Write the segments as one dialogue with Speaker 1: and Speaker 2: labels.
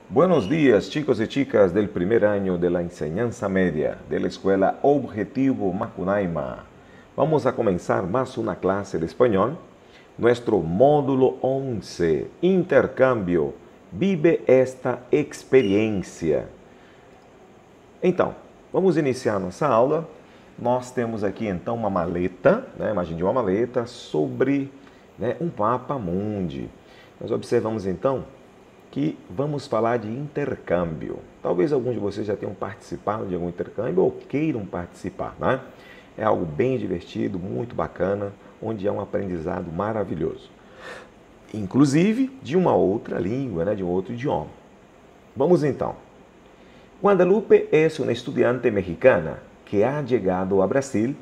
Speaker 1: Buenos días, chicos y chicas del primer año de la enseñanza media de la Escuela Objetivo Macunaíma. Vamos a comenzar más una clase de español. Nuestro módulo 11, intercâmbio. Vive esta experiência. Então, vamos iniciar nossa aula. Nós temos aqui então uma maleta, imagem de uma maleta sobre um mapa mundi. Nós observamos então que vamos falar de intercâmbio. Talvez alguns de vocês já tenham participado de algum intercâmbio ou queiram participar, né? É algo bem divertido, muito bacana, onde é um aprendizado maravilhoso. Inclusive de uma outra língua, de um outro idioma. Vamos então. Guadalupe é uma estudante mexicana que ha llegado a Brasil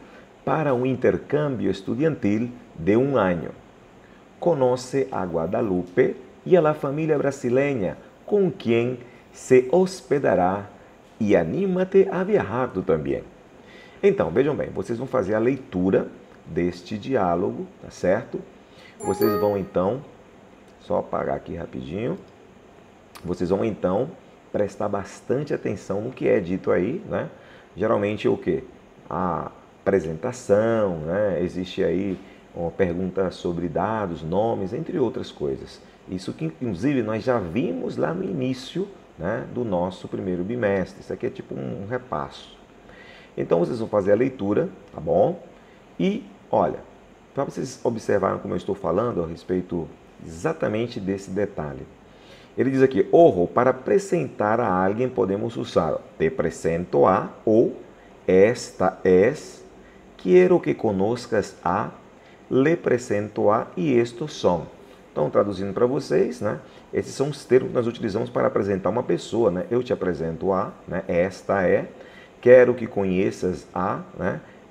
Speaker 1: para um intercâmbio estudiantil de um ano. Conoce a Guadalupe e a la família brasileña com quem se hospedará e anímate a viajar tu também. Então, vejam bem, vocês vão fazer a leitura deste diálogo, tá certo? Vocês vão então, só apagar aqui rapidinho, vocês vão então prestar bastante atenção no que é dito aí, né? Geralmente o quê? A apresentação, né? Existe aí uma pergunta sobre dados, nomes, entre outras coisas. Isso que, inclusive, nós já vimos lá no início, do nosso primeiro bimestre. Isso aqui é tipo um repasso. Então, vocês vão fazer a leitura, tá bom? E, olha, para vocês observarem como eu estou falando a respeito exatamente desse detalhe. Ele diz aqui, ojo, para apresentar a alguém podemos usar te presento a ou esta es, quiero que conozcas a, le presento a e estos são. Então, traduzindo para vocês, esses são os termos que nós utilizamos para apresentar uma pessoa. Eu te apresento a, esta é, quero que conheças a,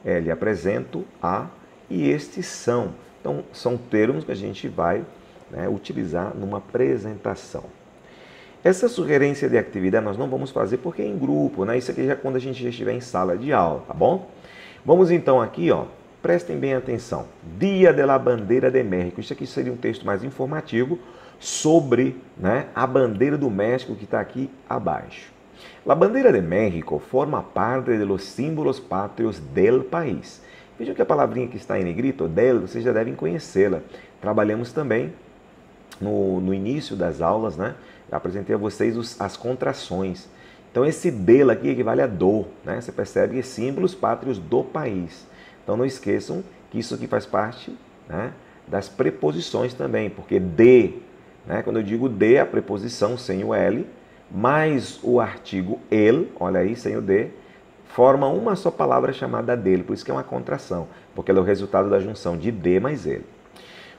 Speaker 1: lhe apresento a, e estes são. Então, são termos que a gente vai utilizar numa apresentação. Essa sugerência de atividade nós não vamos fazer porque é em grupo, Isso aqui já quando a gente já estiver em sala de aula, tá bom? Vamos então aqui, prestem bem atenção. Dia de la Bandeira de México. Isso aqui seria um texto mais informativo sobre a bandeira do México que está aqui abaixo. La Bandeira de México forma parte de los símbolos patrios del país. Vejam que a palavrinha que está em negrito, del, vocês já devem conhecê-la. Trabalhamos também no início das aulas, Eu apresentei a vocês as contrações. Então esse del aqui equivale a do, Você percebe que é símbolos pátrios do país. Então não esqueçam que isso aqui faz parte das preposições também, porque de, quando eu digo de, a preposição sem o L, mais o artigo el, olha aí, sem o de, forma uma só palavra chamada dele, por isso que é uma contração, porque ela é o resultado da junção de de mais ele.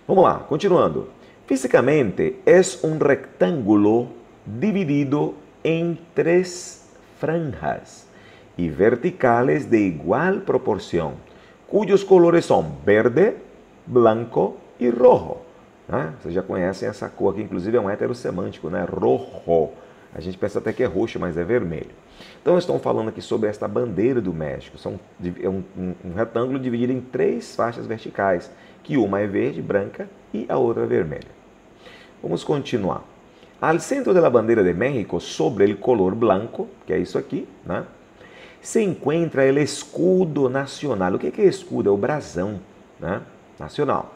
Speaker 1: Vamos lá, continuando. Físicamente, é um rectângulo dividido em três franjas e verticales de igual proporção, cujos colores são verde, branco e rojo. Vocês já conhecem essa cor aqui, inclusive é um heterossemântico, rojo. A gente pensa até que é roxo, mas é vermelho. Então, estamos falando aqui sobre esta bandeira do México. É um retângulo dividido em três faixas verticais, que uma é verde, branca e a outra é vermelha. Vamos continuar. Al centro da bandeira de México, sobre o color branco, que é isso aqui, se encontra o escudo nacional. O que é escudo? É o brasão nacional.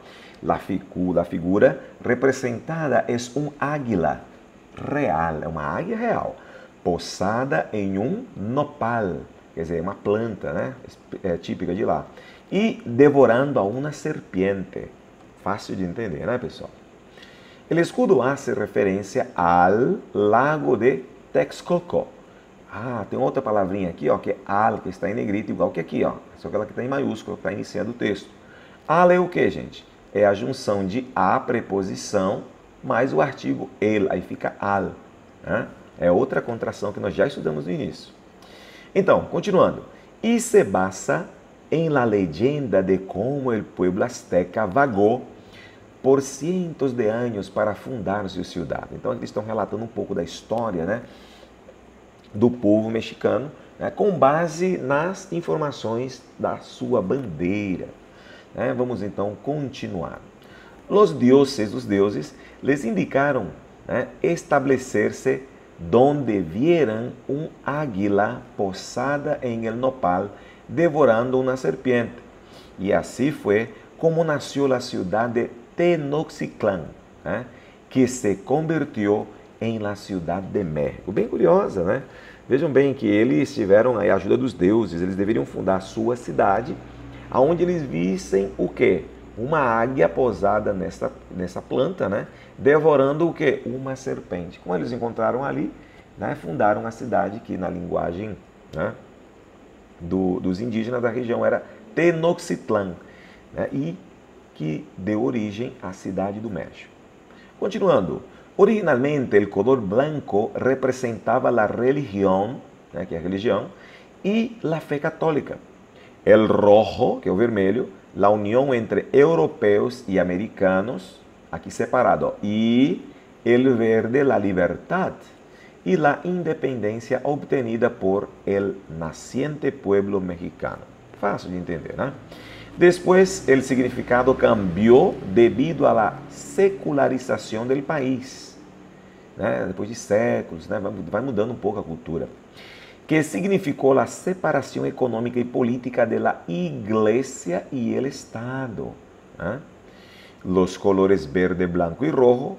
Speaker 1: A figura representada é um águila real, é uma águia real, posada em um nopal, quer dizer, uma planta típica de lá, e devorando a uma serpiente. Fácil de entender, pessoal? O escudo hace referência ao lago de Texcoco. Tem outra palavrinha aqui, que é al, que está em negrito, igual que aqui, só que ela que está em maiúsculo, que está iniciando o texto. Al é o que, gente? É a junção de a, preposição, mais o artigo el, aí fica al. É outra contração que nós já estudamos no início. Então, continuando. E se basa em la leyenda de como el pueblo azteca vagou por cientos de anos para fundar sua cidade. Então, eles estão relatando um pouco da história, do povo mexicano, com base nas informações da sua bandeira. Vamos então continuar. Os deuses, les indicaram estabelecer-se donde vieran un águila posada en el nopal devorando una serpiente. Y así fue como nació la ciudad de Tenochtitlán, que se convirtió em la ciudad de México. Bem curiosa, né? Vejam bem que eles tiveram a ajuda dos deuses, eles deveriam fundar a sua cidade, aonde eles vissem o quê? Uma águia posada nessa planta, né? Devorando o quê? Uma serpente. Como eles encontraram ali, né? Fundaram a cidade que na linguagem, né? dos indígenas da região era Tenochtitlán, né? E que deu origem à cidade do México. Continuando, originalmente o color branco representava a religião, né? Que é a religião, e a fé católica. El rojo, que é o vermelho, la união entre europeus e americanos, aqui separado, e el verde, la libertad y la independencia obtenida por el naciente pueblo mexicano. Fácil de entender, ¿no? Después, el significado cambió debido a la secularización del país, né? Depois de séculos, né? Vai mudando um pouco a cultura, que significou a separação econômica e política da Igreja e o Estado. ¿Eh? Los colores verde, branco e rojo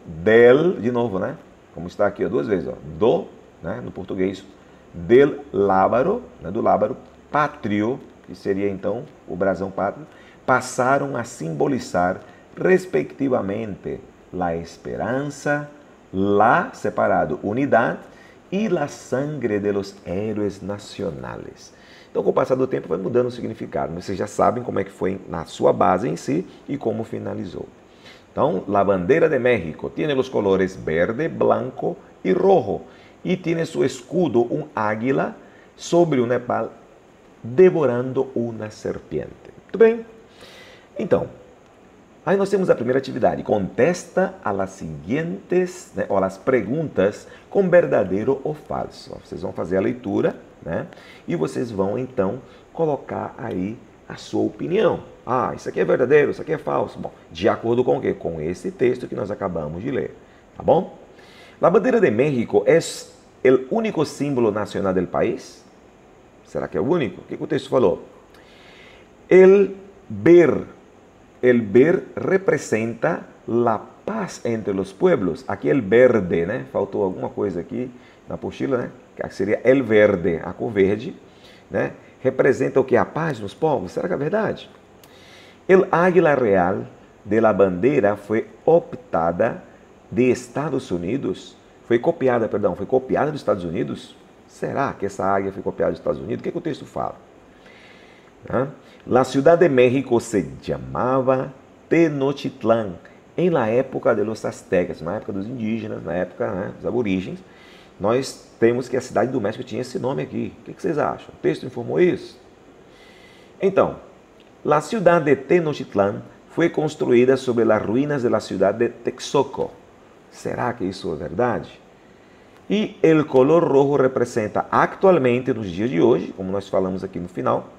Speaker 1: de novo, né? Como está aqui ó, duas vezes, ó, né? No português, del lábaro, né? Do lábaro, pátrio, que seria então o brasão pátrio, passaram a simbolizar, respectivamente, a esperança, la, separado, unidade, e a sangre de los héroes nacionales. Então, com o passar do tempo, vai mudando o significado. Vocês já sabem como é que foi na sua base em si e como finalizou. Então, a bandeira de México tem os colores verde, branco e rojo. E tem seu escudo, um águila, sobre o Nepal, devorando uma serpiente. Muito bem? Então, aí nós temos a primeira atividade. Contesta a las seguintes, né, ou as perguntas com verdadeiro ou falso. Vocês vão fazer a leitura, né? E vocês vão, então, colocar aí a sua opinião. Ah, isso aqui é verdadeiro, isso aqui é falso. Bom, de acordo com o quê? Com esse texto que nós acabamos de ler. Tá bom? A bandeira de México é o único símbolo nacional do país? Será que é o único? O que o texto falou? El ver representa a paz entre os pueblos. Aqui el verde, né? Faltou alguma coisa aqui na apostila, né? Que seria el verde, a cor verde, né? Representa o que? A paz nos povos. Será que é verdade? El águila real de la bandeira foi optada de Estados Unidos. Foi copiada dos Estados Unidos? Será que essa águia foi copiada dos Estados Unidos? O que o texto fala? La Ciudad de México se chamava Tenochtitlán em la época de los aztecas, na época dos indígenas, na época, né, dos aborígenes. Nós temos que a cidade do México tinha esse nome aqui. O que vocês acham? O texto informou isso? Então, la Ciudad de Tenochtitlán foi construída sobre as ruínas da cidade de Texcoco. Será que isso é verdade? E o color rojo representa atualmente, nos dias de hoje, como nós falamos aqui no final,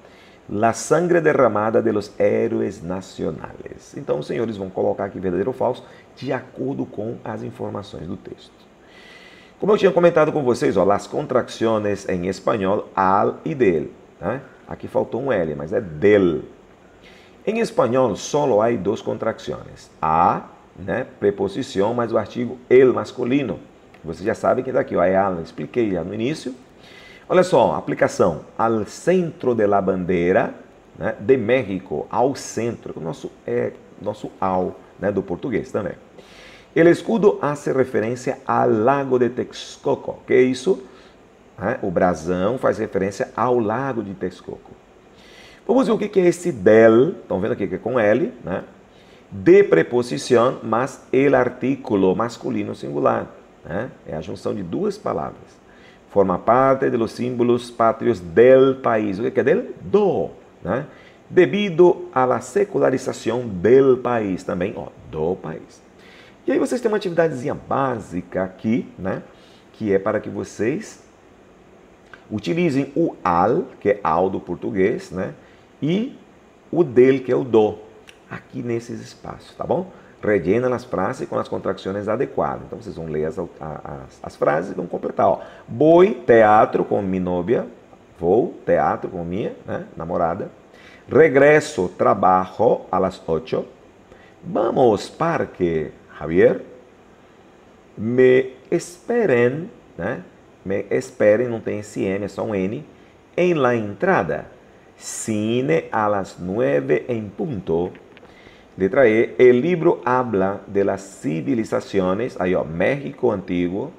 Speaker 1: la sangre derramada de los héroes nacionales. Então, os senhores vão colocar aqui verdadeiro ou falso, de acordo com as informações do texto. Como eu tinha comentado com vocês, ó, las contracciones em espanhol, al e del. Né? Aqui faltou um L, mas é del. Em espanhol, solo há duas contracções. A, né, preposição, mais o artigo el masculino. Vocês já sabem que daqui, ó, é al, expliquei já no início. Olha só, aplicação. Al centro de la bandeira, né, de México, ao centro, o nosso ao, né, do português também. O escudo hace referência ao lago de Texcoco. Que é isso? O brasão faz referência ao lago de Texcoco. Vamos ver o que é esse del. Estão vendo aqui que é com L, né? De preposição, mas el artículo masculino singular. Né? É a junção de duas palavras. Forma parte dos símbolos pátrios del país. O que é del? Do. Né? Devido à la secularização del país. Também, ó, do país. E aí vocês têm uma atividadezinha básica aqui, né? Que é para que vocês utilizem o al, que é ao do português, né? E o del, que é o do, aqui nesses espaços, tá bom? rellena as frases com as contrações adequadas. Então vocês vão ler as frases e vão completar. Ó. Voy teatro com minha novia. Vou teatro com minha namorada. Regreso trabajo a las 8. Vamos parque, Javier. Me esperen, me esperen, não tem esse M, é só um N. En la entrada. Cine a las 9 en punto. Letra E, el libro habla de las civilizaciones, aí ó, México antiguo.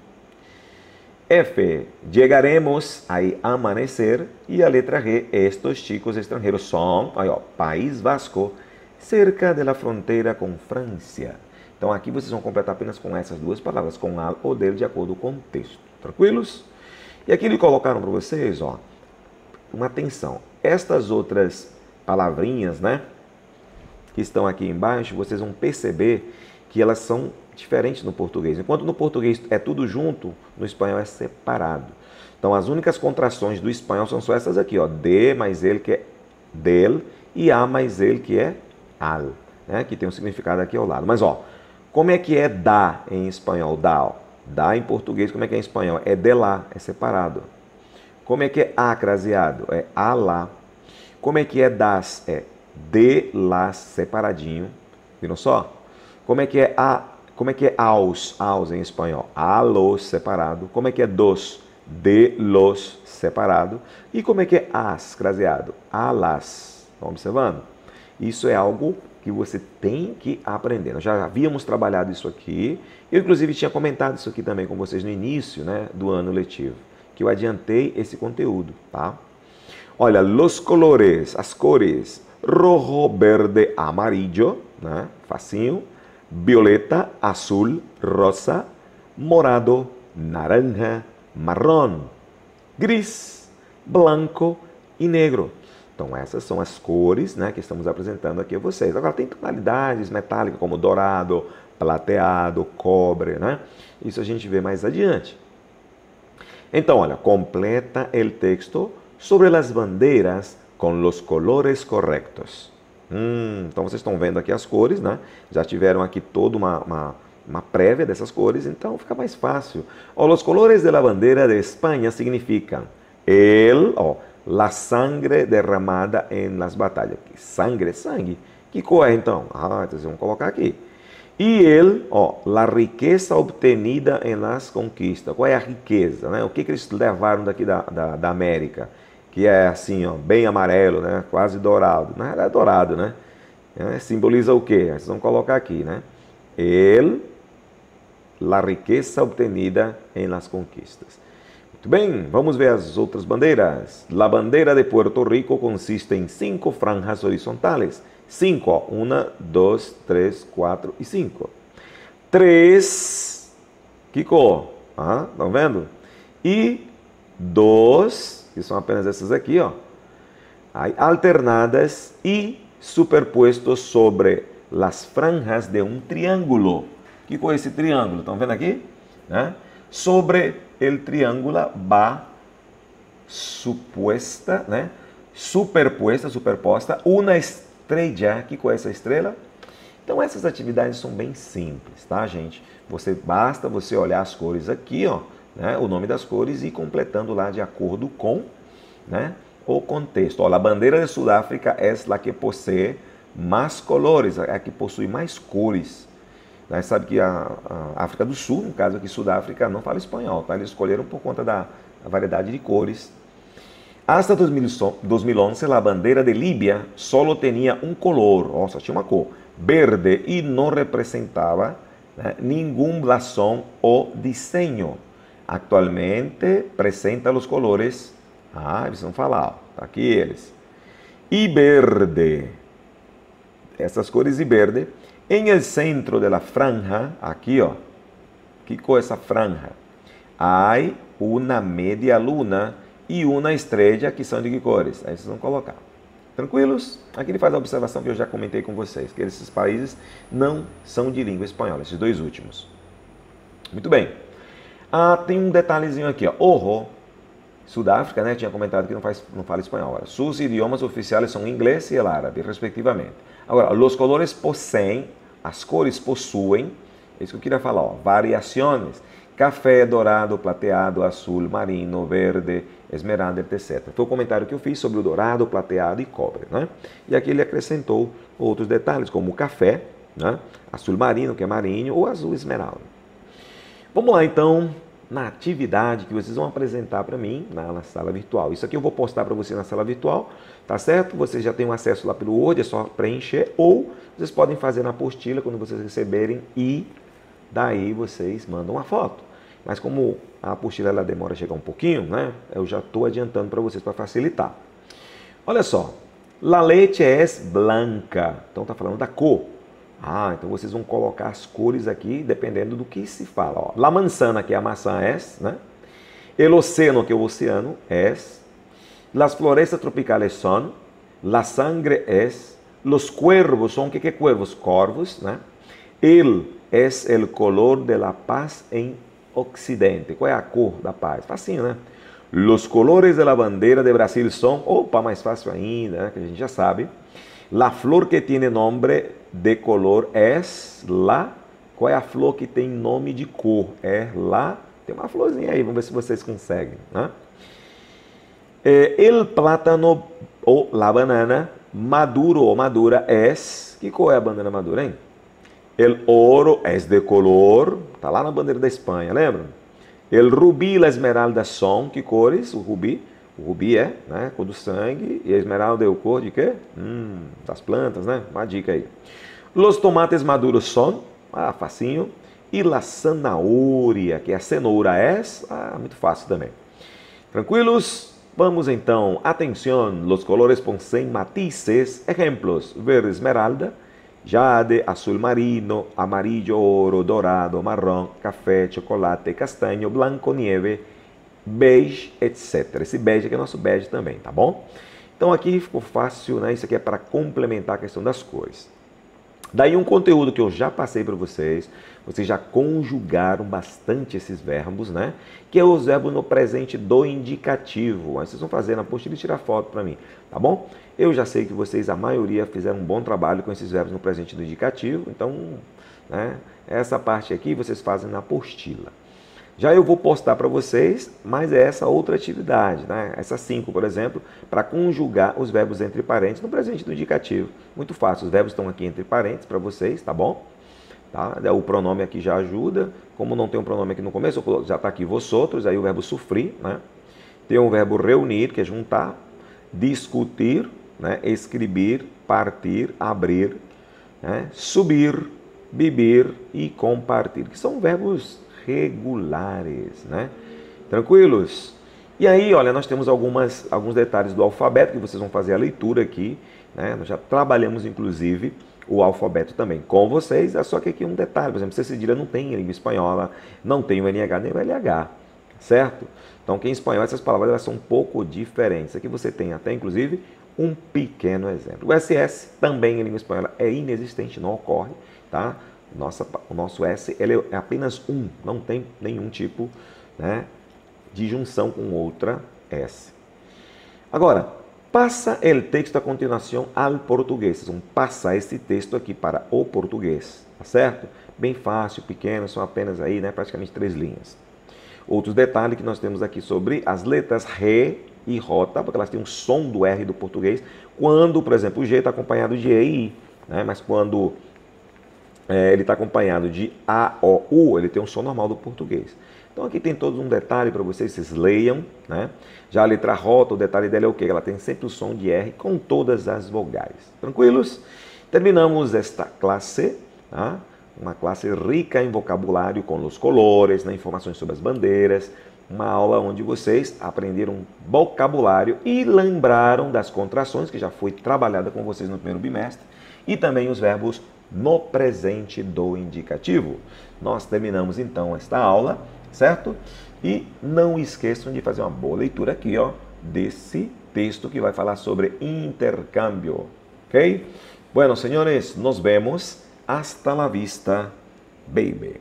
Speaker 1: F, llegaremos a amanecer. E a letra G, estos chicos extranjeros son, aí ó, País Vasco, cerca de la fronteira com França. Então aqui vocês vão completar apenas com essas duas palavras, com al ou del, de acordo com o texto. Tranquilos? E aqui eles colocaram para vocês, ó, uma atenção. Estas outras palavrinhas, que estão aqui embaixo, vocês vão perceber que elas são diferentes no português. Enquanto no português é tudo junto, no espanhol é separado. Então as únicas contrações do espanhol são só essas aqui, ó, de mais ele, que é del, e a mais ele, que é al, que tem um significado aqui ao lado. Mas ó, como é que é da em espanhol? Da, ó. Da em português, como é que é em espanhol? É de lá, é separado. Como é que é a craseado? É a lá. Como é que é das? É de las, separadinho. Viram só? Como é que é aos em espanhol? A los, separado. Como é que é dos? De los, separado. E como é que é as, craseado? A las. Estão observando? Isso é algo que você tem que aprender. Nós já havíamos trabalhado isso aqui. Eu, inclusive, tinha comentado isso aqui também com vocês no início do ano letivo, que eu adiantei esse conteúdo, tá? Olha, los colores, as cores, rojo, verde, amarillo, facinho, violeta, azul, rosa, morado, naranja, marrón, gris, blanco e negro. Então essas são as cores que estamos apresentando aqui a vocês. Agora tem tonalidades metálicas como dourado, plateado, cobre, Isso a gente vê mais adiante. Então, olha, completa o texto sobre as bandeiras com os colores corretos. Então vocês estão vendo aqui as cores, Já tiveram aqui toda uma prévia dessas cores, então fica mais fácil. Os colores da bandeira de Espanha significam la sangre derramada en las batallas. Sangre, sangue. Que cor é então? Então vocês vão colocar aqui. E la riqueza obtenida en las conquistas. Qual é a riqueza? O que eles levaram daqui da América? Que é assim, bem amarelo, quase dourado. Na realidade é dourado, simboliza o quê? Vocês vão colocar aqui, la riqueza obtenida en las conquistas. Muito bem, vamos ver as outras bandeiras. La bandera de Puerto Rico consiste em 5 franjas horizontales. 5, 1, 2, 3, 4 e 5. 3, que cor? Estão vendo? E 2, que são apenas essas aqui, alternadas e superpuestos sobre las franjas de um triângulo. Que cor é esse triângulo? Estão vendo aqui? Sobre o triângulo va superposta, uma estrela. Que cor é essa estrela? Então essas atividades são bem simples, tá, gente? Basta você olhar as cores aqui, o nome das cores e ir completando lá de acordo com, o contexto. A bandeira de Sudáfrica é a que possui mais colores, é a que possui mais cores. Sabe que a África do Sul, no caso aqui Sudáfrica, não fala espanhol, tá? Eles escolheram por conta da variedade de cores. Hasta 2011, a bandeira de Líbia solo tinha um color, só tinha uma cor, verde, e não representava nenhum blasón ou desenho. Actualmente apresenta os colores, eles vão falar, tá aqui eles, e verde, essas cores e verde. Em el centro de la franja, aqui, que cor é essa franja? Há uma media luna e uma estrela, que são de que cores? Aí vocês vão colocar. Tranquilos? Aqui ele faz a observação que eu já comentei com vocês, que esses países não são de língua espanhola, esses dois últimos. Muito bem. Tem um detalhezinho aqui, Ojo, Sudáfrica, tinha comentado que não fala espanhol. Sus idiomas oficiais são inglês e árabe, respectivamente. Agora, os colores possuem as cores possuem, é isso que eu queria falar, ó, variações. Café, dourado, plateado, azul, marino, verde, esmeralda, etc. Foi o comentário que eu fiz sobre o dourado, plateado e cobre, né? E aqui ele acrescentou outros detalhes, como o café, né? Azul marino, que é marinho, ou azul esmeralda. Vamos lá, então, na atividade que vocês vão apresentar para mim na sala virtual. Isso aqui eu vou postar para você na sala virtual, tá certo? Vocês já têm um acesso lá pelo Word, é só preencher, ou vocês podem fazer na apostila quando vocês receberem e daí vocês mandam uma foto. Mas como a apostila ela demora a chegar um pouquinho, né? Eu já estou adiantando para vocês para facilitar. Olha só, la leche es blanca. Então está falando da cor. Ah, então vocês vão colocar as cores aqui dependendo do que se fala. Ó, la manzana, que é a maçã, es, né? El océano, que é o oceano, es. Las florestas tropicales son. La sangre es. Los cuervos son, o que é cuervos? Corvos, né? El es el color de la paz en Occidente. Qual é a cor da paz? Facinho, né? Los colores de la bandera de Brasil son, opa, mais fácil ainda, né? Que a gente já sabe. La flor que tiene nombre de color es la... Qual é a flor que tem nome de cor? É la... Tem uma florzinha aí, vamos ver se vocês conseguem, né? El plátano ou la banana maduro ou madura es... Que cor é a banana madura, hein? El oro es de color, tá lá na bandeira da Espanha, lembra? El rubí e la esmeralda son, que cores? O rubi é, né, cor do sangue, e a esmeralda é o cor de quê? Das plantas, né? Uma dica aí. Los tomates maduros son, facinho. E la zanahoria, que é a cenoura es, muito fácil também. Tranquilos? Vamos então, atenção, los colores poseen matices, ejemplos, verde esmeralda, jade, azul marino, amarillo, oro, dourado, marrom, café, chocolate, castanho, blanco, nieve, beige, etc. Esse beige aqui é nosso beige também, tá bom? Então aqui ficou fácil, né? Isso aqui é para complementar a questão das cores. Daí um conteúdo que eu já passei para vocês já conjugaram bastante esses verbos, né? Que é os verbos no presente do indicativo. Aí vocês vão fazer na apostila e tirar foto para mim, tá bom? Eu já sei que vocês, a maioria, fizeram um bom trabalho com esses verbos no presente do indicativo, então, né? Essa parte aqui vocês fazem na apostila. Já eu vou postar para vocês, mas é essa outra atividade, né? Essas 5, por exemplo, para conjugar os verbos entre parênteses no presente do indicativo. Muito fácil, os verbos estão aqui entre parênteses para vocês, tá bom? Tá? O pronome aqui já ajuda. Como não tem um pronome aqui no começo, já está aqui vosotros, aí o verbo sofrer, né? Tem o verbo reunir, que é juntar, discutir, né? Escrever, partir, abrir, né? Subir, beber e compartilhar, que são verbos regulares, né? Tranquilos? E aí, olha, nós temos alguns detalhes do alfabeto que vocês vão fazer a leitura aqui, né? Nós já trabalhamos, inclusive, o alfabeto também com vocês, só que aqui um detalhe, por exemplo, C cedilha não tem em língua espanhola, não tem o NH nem o LH, certo? Então, que em espanhol essas palavras elas são um pouco diferentes. Aqui você tem até, inclusive, um pequeno exemplo. O SS também em língua espanhola é inexistente, não ocorre, tá? O nosso S ele é apenas um, não tem nenhum tipo, né, de junção com outra S. Agora, passa o texto a continuação ao português. Vocês vão passar esse texto aqui para o português, tá certo? Bem fácil, pequeno, são apenas aí, né, praticamente 3 linhas. Outros detalhes que nós temos aqui sobre as letras R e J, porque elas têm um som do R do português, quando, por exemplo, o G está acompanhado de E e I, né, mas quando ele está acompanhado de A, O, U, ele tem um som normal do português. Então aqui tem todo um detalhe para vocês leiam, né? Já a letra J, o detalhe dela é o quê? Ela tem sempre o som de R com todas as vogais. Tranquilos? Terminamos esta classe, tá? Uma classe rica em vocabulário com os colores, né? Informações sobre as bandeiras, uma aula onde vocês aprenderam vocabulário e lembraram das contrações, que já foi trabalhada com vocês no primeiro bimestre, e também os verbos no presente do indicativo. Nós terminamos então esta aula, certo? E não esqueçam de fazer uma boa leitura aqui, ó, desse texto que vai falar sobre intercâmbio, ok? Bueno, senhores, nos vemos. Hasta la vista, baby.